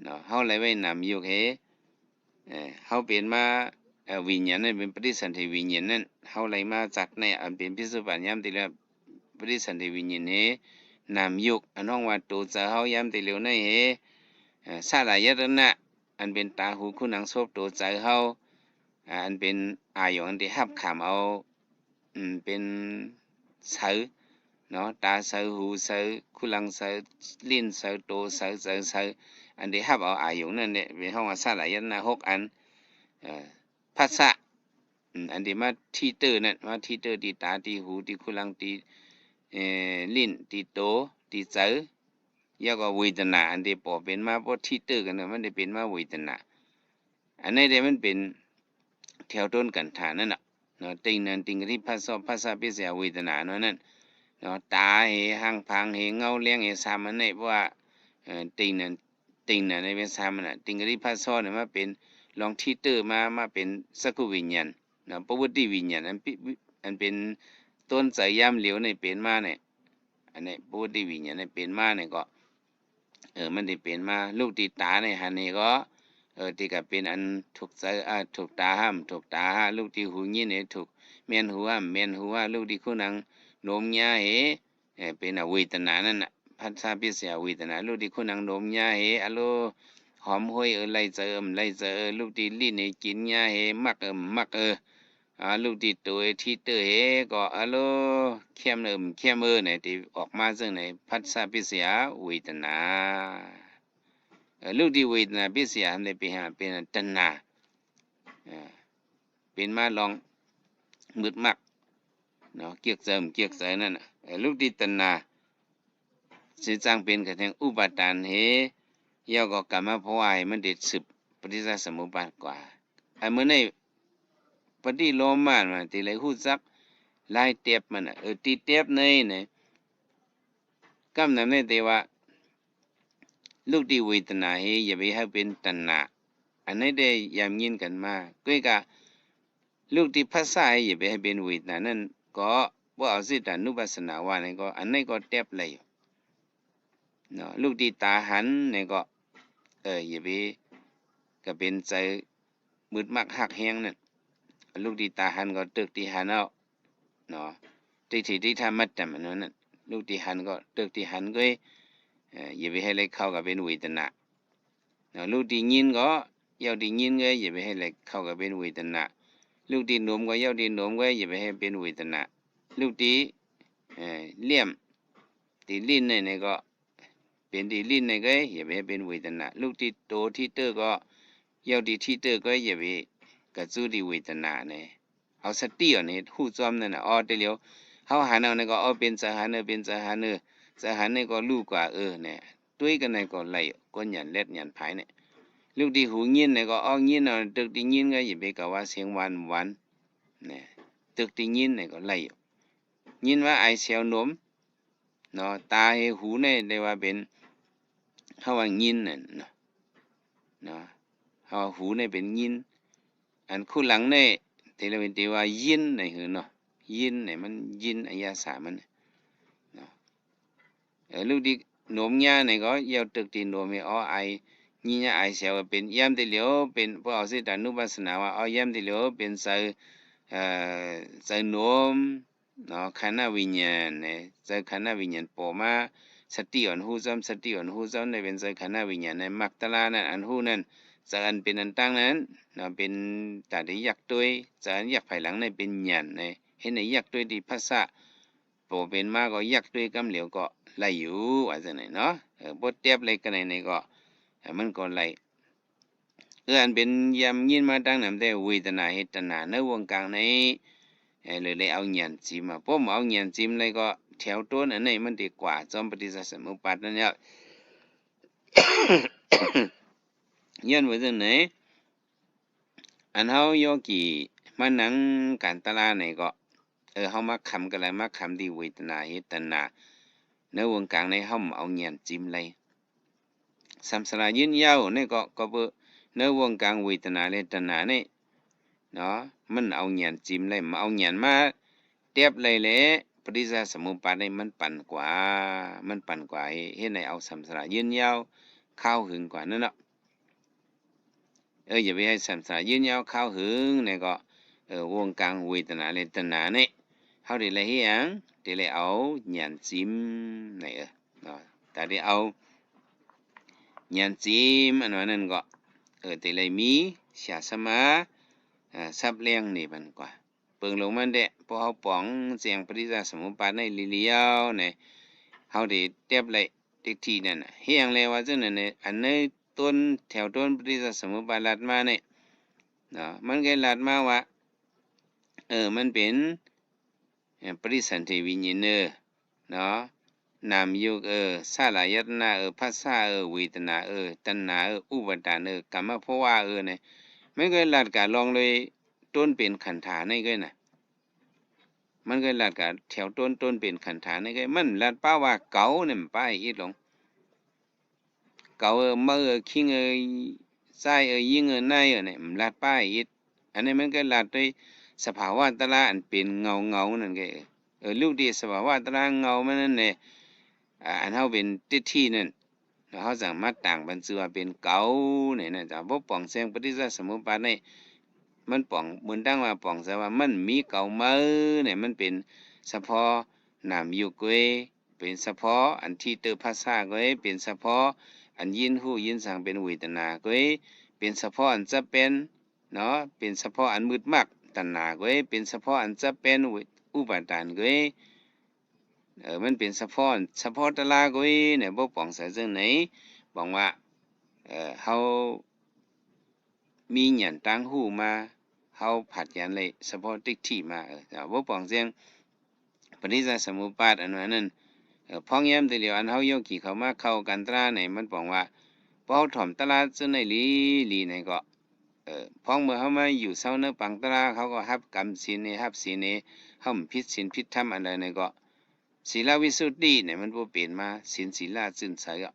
เนาะเฮาเลยไว้นำอยู่เฮเฮาเป็นมาวิญญาณนั้นเป็นปฏิสันธิวิญญาณนั้นเฮาเลยมาจากในอันเป็นพิสุปัญญามติแล้วปฏิสันธิวิญญาณเฮนำยุกอันห้องว่าตูจะเฮายามติแล้วในเฮสาลายตนะอันเป็นตาหูคู่หนังศพตูใจเฮาอันเป็นอายอันที่ฮับขามเอาเป็นเสือเนาะตาเสือหูเสือคู่หลังเสือลิ้นเสือตูเสือเสืออันที่ฮับเอาอายุนั่นเนี่ยเป็นห้องว่าสาลายตนะ6อันภาษาอันที่มาที่เตอร์นั่นมาที่เตอร์ที่ตาที่หูที่คู่หลังที่ลิ้นที่โตที่เสือยาก็เวทนาอันที่ปอเป็นมาเพราะที่เตอร์กันเนอะมันได้เป็นมาเวทนาอันนี้เดี๋ยวมันเป็นแถวต้นกันฐานนั่นน่ะเนาะติงนั้นติงที่ภาษาพิเศษเวทนาเนาะนั่นเนาะตาเหหังพังเหเงาเลี้ยงเหสามันเนี่ยเพราะว่าติงนั้นในเป็นสามันน่ะติงที่ภาษาเนี่ยมาเป็นลองที่เตอร์มาเป็นสักขวิญญาณเนาะประวัติวิญญาณอันเป็นต้นสายยามเหลียวในเป็นมาเนี่ยอันนี้ประวัติวิญญาณในเป็นมาเนี่ยก็มันได้เป็นมาลูกติดตาในหันนี่ก็ที่ก็เป็นอันถูกใจถูกตาห้ามถูกตาห้าลูกที่หูยินเนี่ยถูกแม่นหูห้ามแม่นหูว่าลูกที่คู่นังโนมยาเหเป็นเวทนานั่นน่ะภาษาพิเศษเวทนาลูกที่คู่นังโนมยาเหอโลหอมห้อยไล่เจอลูกที่ลิ้นเนี่ยกินยาเหมักมักลูกที่ตัวที่เตอเฮก็โลเข้มเข้มเนี่ยที่ออกมาซึ่งในภาษาพิเศษเวทนาลูกที่เวทนาพิเศษในเป็นตัณหาเป็นมาลองมืดมักเนาะเกียกเสริมนั่นน่ะลูกที่ตัณหาสิจังเป็นกระทั่งอุปาทานเฮยาก็กรรมภวายมันเด็ดสืบปฏิสัสสมุปบาทกว่าไอ้เมื่อในปฏิโลมมามันที่ไรหู้จักลายเตียบมันตีเตียบในเนี่ยกำนั้นในแต่ว่าลูกที่เวทนาเฮอย่าไปให้เป็นตัณหาอันนี้ได้ยามยินกันมาก็กะลูกที่ภาษาอย่าไปให้เป็นเวทนานั่นก็ว่าเอาสิตานุปัสสนาว่านี่ก็อันนี้ก็เตียบเลยเนาะลูกที่ตาหันนี่ก็อย่าไปก็เป็นใจมืดมักหักแหงนั่นลูกที่ตาหันก็ตึกที่หันเอาเนาะที่ทำมัดแต่มันนั่นลูกที่หันก็ตึกที่หันก็อย่าไปให้เลยเข้ากับเป็นเวทนาเนาะลูกที่ยินก็ยาวที่ยินก็อย่าไปให้เลยเข้ากับเป็นเวทนาลูกที่หนุ่มก็ยาวที่หนุ่มก็อย่าไปให้เป็นเวทนาลูกที่เลี่ยมที่ลิ้นเนี่ยก็เป็นที่ลิ้นเนี่ยก็อย่าไปให้เป็นเวทนาลูกที่โตที่เตอก็ยาวที่ที่เตอก็อย่าไปกระจู้ที่เวทนาเนี่ยเอาสติอ่ะเนี่ยหู้จอมนั่นน่ะเดี๋ยวเฮาหันเอาเนี่ยก็เป็นสหันเป็นสหันสหันเนี่ยก็ลูกกว่าเนี่ยด้วยกันเนี่ยก็ไหลก้นหยันเล็ดหยันภายเนี่ยลูกที่หูยินเนี่ยก็ยินเอาตึกที่ยินก็อย่าไปกะว่าเสียงวันเนี่ยตึกที่ยินเนี่ยก็ไหลยินว่าไอเสียวนมเนาะตาหูเนี่ยเรียกว่าเป็นเฮาว่ายินน่ะเนาะเฮาหูเนี่ยเป็นยินอันคู่หลังเนี่ยที่เราเป็นที่ว่ายินเนี่ยคือเนาะยินเนี่ยมันยินอายาสามันเนาะลูกที่หนมยาเนี่ยก็ยาวตึกที่หนมเนี่ยไอนี่เนี่ยไอเสียวเป็นยามที่เหลียวเป็นพวกเอาสิตานุปัสสนาว่ายามที่เหลียวเป็นใจหนมเนาะขันธ์วิญญาณเนี่ยใจขันธ์วิญญาณปอมาสติอ่อนหูซ้ำสติอ่อนหูซ้ำในเป็นใจขันธ์วิญญาณในมักตลานั้นอันหูนั้นจะอันเป็นอันตั้งนั้นเนาะเป็นตาได้ยักตัวจะอันยักภายหลังในเป็นญาณในเห็นในยักตัวที่ภาษาปอเป็นมาก็ยักตัวกำเหลียวก็ไหลอยู่ว่าจังไหนเนาะบทเทียบเลยกันในก็มันก็ไหลอันเป็นยำยินมาตั้งนำแต่เวทนาเหตนาในวงการในเลยเอาญาณจิมมาพอมาเอาญาณจิมเลยก็แถวต้นอันนี้มันดีกว่าจอมปฏิสัสสมุปบาทนั่นเนี่ยย้อนไว้จังไหนอันเฮาโยกีมานั่งการตลาดนี่ก็เฮามาคำกันเลยมาคำที่เวทนาเหตนาในวงการในเฮาเอาญาณจิมเลยสัมสลายืนยาวนี่ก็เบในวงการเวทนาเหตนานี่เนาะมันเอาญาณจิมเลยมาเอาญาณมาเทียบเลยแหละปฏิสัสสมุปบาทนี่มันปั่นกว่าเฮ็ดให้เอาสัมสลายืนยาวเข้าหึงกว่านั่นเนาะ อย่าไปให้สัมสายืนยาวข้าวหึงเนี่ยก็วงการเวทนาเลตนาเนี่ยเฮาได้เลยเฮ็ดหยังได้เลยเอาหยันจิ้มเนี่ยเนาะแต่ได้เอาหยันจิ้มอันนั้นก็ได้เลยมีชาสมาซับเลี้ยงนี่มันกว่าเปิงลงมันเดะพอเฮาป๋องเสียงปฏิจจสมุปบาทในเลียวเนี่ยเฮาได้เทียบเลยติ๊กที่นั่นน่ะเฮียงเลยว่าจังนั้นเนี่ยอันในต้นแถวต้นปฏิจจสมุปบาทลัดมาเนี่ยเนาะมันก็ลัดมาว่ามันเป็นปฏิสันธิวิญญาณเนาะนามยุคสลายตนะภาษาเวทนาตัณหาอุปาทานกรรมภวะเนี่ยมันก็ลัดกะลองเลยต้นเป็นขันธ์ฐานนี่ก็น่ะมันก็ลัดกะแถวต้นเป็นขันธ์ฐานนี่ก็มันลัดป้าว่าเก่าเนี่ยมันป้าอีหลงเก่ามือคิงซ้ายยิงในเนี่ยมันลัดป้าอีอันนี้มันก็ลัดด้วยสภาวะตะละอันเป็นเงานั่นก็ลูกดีสภาวะตะละเงามันนั่นเนี่ยอันเฮาเป็นติที่นั่นเฮาสามารถต่างบรรจุว่าเป็นเก่าเนี่ยนะจ้ะบ่ป่องแสงปฏิจจสมุปบาทนี่มันป่องเหมือนตั้งว่าป่องซะว่ามันมีเก่ามือเนี่ยมันเป็นเฉพาะนามยุกเวยเป็นเฉพาะอันที่เตอภาษาเวยเป็นเฉพาะอันยินหู้ยินสังเป็นเวทนาเวยเป็นเฉพาะอันจะเป็นเนาะเป็นเฉพาะอันมืดมักตัณหาเวยเป็นเฉพาะอันจะเป็นอุปาทานเวยมันเป็นเฉพาะตะลาเวยเนี่ยบ่ป่องซะจังไหนบอกว่าเฮามีหยันตั้งหูมาเฮาผัดยันเลยเฉพาะติ๊กที่มาบ่ป่องเสียงปฏิจจสมุปบาทอันนั้นพ้องแย้มแต่เดียวอันเฮายกขี่เข้ามาเข้ากันตราไหนมันบอกว่าพอเฮาถ่อมตลาดซื่อในลีไหนก็พ้องเมื่อเฮามาอยู่เซาเนอปังตราเขาก็รับกรรมศีลนี่รับศีลนี่เฮาผิดศีลผิดธรรมอันใดนี่ก็ศีลวิสุทธิเนี่ยมันบ่เป็นมาศีลศีลาจึ้นใสก็